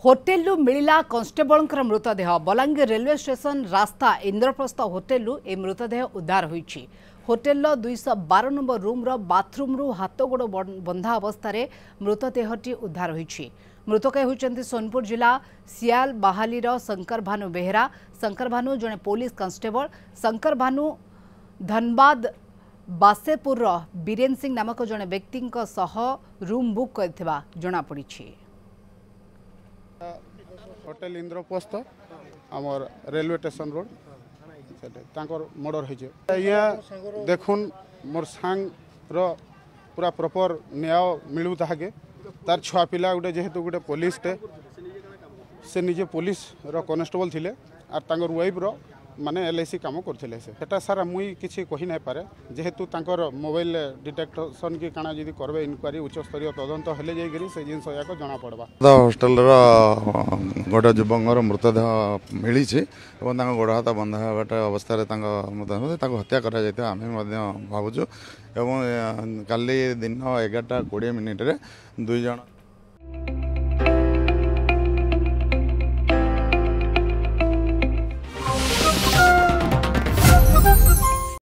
होटेलु मिलिला constable मृतदेह Balangir railway station रास्ता इंद्रप्रस्थ होटेलु ए मृतदेह उद्धार होईछि। होटेल 212 नंबर रूम रो बाथरूम रु हाथ गोड़ बंधा अवस्था मृतदेहटी उद्धार होईछि। मृतक होइछन्ति सोनपुर जिला सियाल बाहाली शंकर भानु बेहेरा। शंकर भानु जने पुलिस कन्स्टेबल। शंकर भानु धनबाद बासेपुर बीरेन सिंह नामक जने व्यक्ति रूम बुक करथिबा जणा पड़िछि। होटेल इंद्रप्रस्थ आमर रेलवे स्टेशन रोड मर्डर हो देखुन मोर सांग पूरा प्रॉपर न्याय मिलू ताके तार छुआ पिला गोटे जेहेतु गोटे पुलिस से निजे पुलिस रो कॉन्स्टेबल थिले आर तांगर वाइफ रो माने एलआईसी काम करथिले सेटा सारा मुई किछि कहि नै पारे जेहेतु तांकर मोबाइल डिटेक्शन की काना जदी करबे इंक्वारी उच्च स्तरीय तदंत हेले जाई गरी से जिंस याको जना पड़बा। हॉस्टल रो गोटे युवकर मृतदेह मिली और गोड़ हाथ बंधा बाटा अवस्था मृतदेह हत्या करा जायता आमे भावुँ। एवं काली दिन 11:20 दुई जन